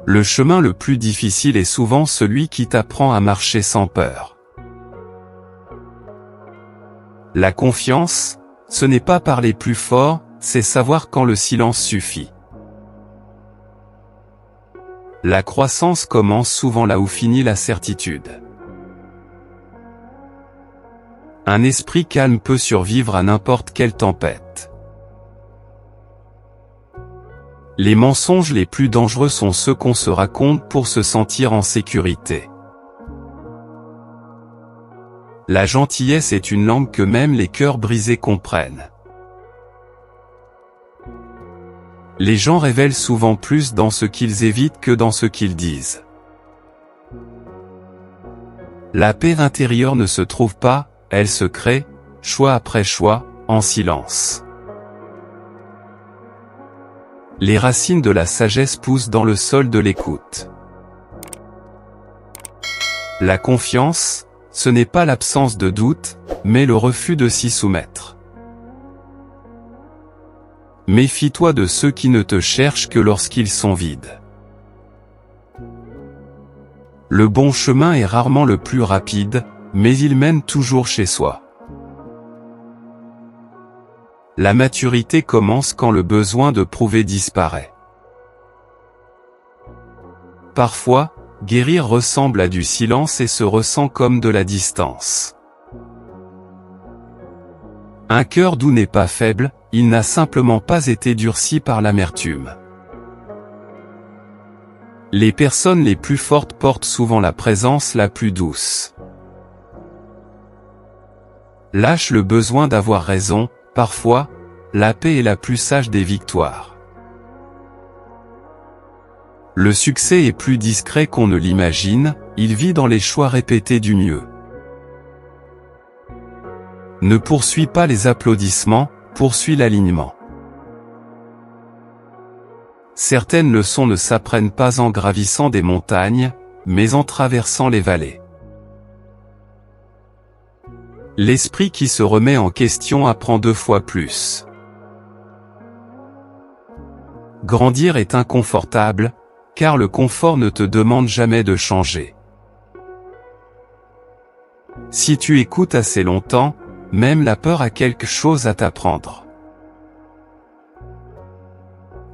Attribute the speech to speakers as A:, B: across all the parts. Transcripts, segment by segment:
A: Le chemin le plus difficile est souvent celui qui t'apprend à marcher sans peur. La confiance, ce n'est pas parler plus fort, c'est savoir quand le silence suffit. La croissance commence souvent là où finit la certitude. Un esprit calme peut survivre à n'importe quelle tempête. Les mensonges les plus dangereux sont ceux qu'on se raconte pour se sentir en sécurité. La gentillesse est une langue que même les cœurs brisés comprennent. Les gens révèlent souvent plus dans ce qu'ils évitent que dans ce qu'ils disent. La paix intérieure ne se trouve pas, elle se crée, choix après choix, en silence. Les racines de la sagesse poussent dans le sol de l'écoute. La confiance, ce n'est pas l'absence de doute, mais le refus de s'y soumettre. Méfie-toi de ceux qui ne te cherchent que lorsqu'ils sont vides. Le bon chemin est rarement le plus rapide, mais il mène toujours chez soi. La maturité commence quand le besoin de prouver disparaît. Parfois, guérir ressemble à du silence et se ressent comme de la distance. Un cœur doux n'est pas faible, il n'a simplement pas été durci par l'amertume. Les personnes les plus fortes portent souvent la présence la plus douce. Lâche le besoin d'avoir raison. Parfois, la paix est la plus sage des victoires. Le succès est plus discret qu'on ne l'imagine, il vit dans les choix répétés du mieux. Ne poursuis pas les applaudissements, poursuis l'alignement. Certaines leçons ne s'apprennent pas en gravissant des montagnes, mais en traversant les vallées. L'esprit qui se remet en question apprend 2 fois plus. Grandir est inconfortable, car le confort ne te demande jamais de changer. Si tu écoutes assez longtemps, même la peur a quelque chose à t'apprendre.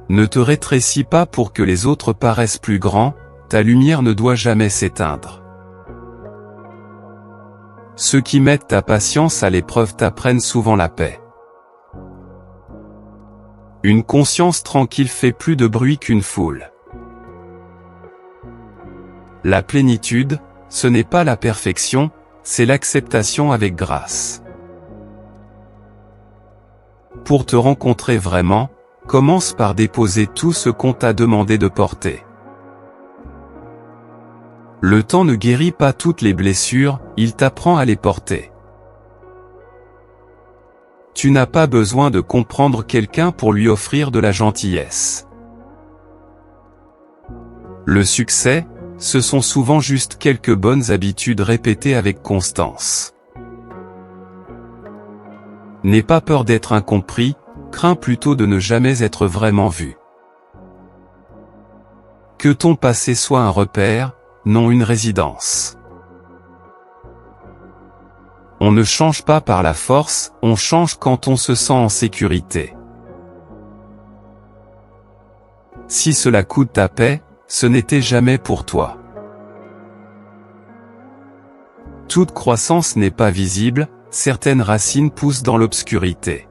A: Ne te rétrécis pas pour que les autres paraissent plus grands, ta lumière ne doit jamais s'éteindre. Ceux qui mettent ta patience à l'épreuve t'apprennent souvent la paix. Une conscience tranquille fait plus de bruit qu'une foule. La plénitude, ce n'est pas la perfection, c'est l'acceptation avec grâce. Pour te rencontrer vraiment, commence par déposer tout ce qu'on t'a demandé de porter. Le temps ne guérit pas toutes les blessures, il t'apprend à les porter. Tu n'as pas besoin de comprendre quelqu'un pour lui offrir de la gentillesse. Le succès, ce sont souvent juste quelques bonnes habitudes répétées avec constance. N'aie pas peur d'être incompris, crains plutôt de ne jamais être vraiment vu. Que ton passé soit un repère, non une résidence. On ne change pas par la force, on change quand on se sent en sécurité. Si cela coûte ta paix, ce n'était jamais pour toi. Toute croissance n'est pas visible, certaines racines poussent dans l'obscurité.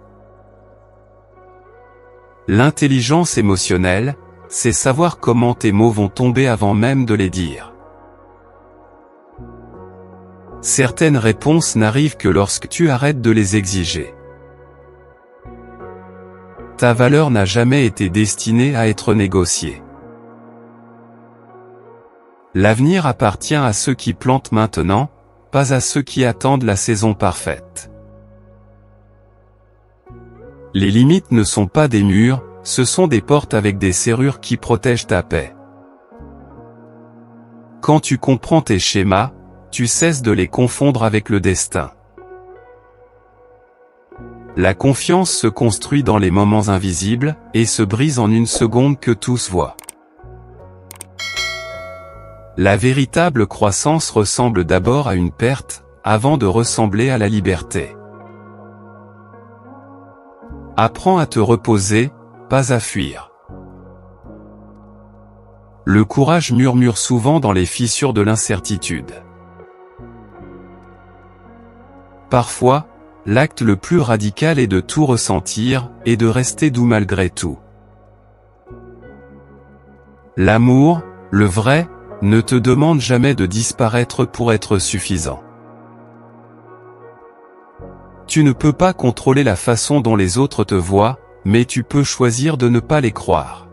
A: L'intelligence émotionnelle, c'est savoir comment tes mots vont tomber avant même de les dire. Certaines réponses n'arrivent que lorsque tu arrêtes de les exiger. Ta valeur n'a jamais été destinée à être négociée. L'avenir appartient à ceux qui plantent maintenant, pas à ceux qui attendent la saison parfaite. Les limites ne sont pas des murs, ce sont des portes avec des serrures qui protègent ta paix. Quand tu comprends tes schémas, tu cesses de les confondre avec le destin. La confiance se construit dans les moments invisibles, et se brise en une seconde que tous voient. La véritable croissance ressemble d'abord à une perte, avant de ressembler à la liberté. Apprends à te reposer, pas à fuir. Le courage murmure souvent dans les fissures de l'incertitude. Parfois, l'acte le plus radical est de tout ressentir, et de rester doux malgré tout. L'amour, le vrai, ne te demande jamais de disparaître pour être suffisant. Tu ne peux pas contrôler la façon dont les autres te voient, mais tu peux choisir de ne pas les croire.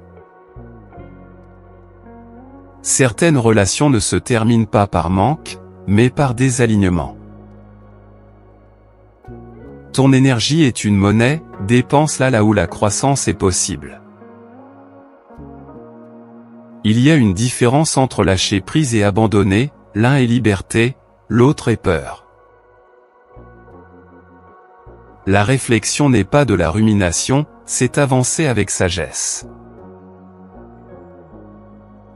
A: Certaines relations ne se terminent pas par manque, mais par désalignement. Ton énergie est une monnaie, dépense-la là où la croissance est possible. Il y a une différence entre lâcher prise et abandonner, l'un est liberté, l'autre est peur. La réflexion n'est pas de la rumination, c'est avancer avec sagesse.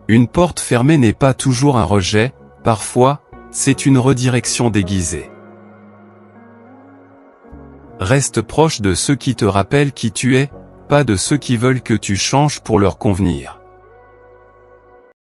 A: Une porte fermée n'est pas toujours un rejet, parfois, c'est une redirection déguisée. Reste proche de ceux qui te rappellent qui tu es, pas de ceux qui veulent que tu changes pour leur convenir.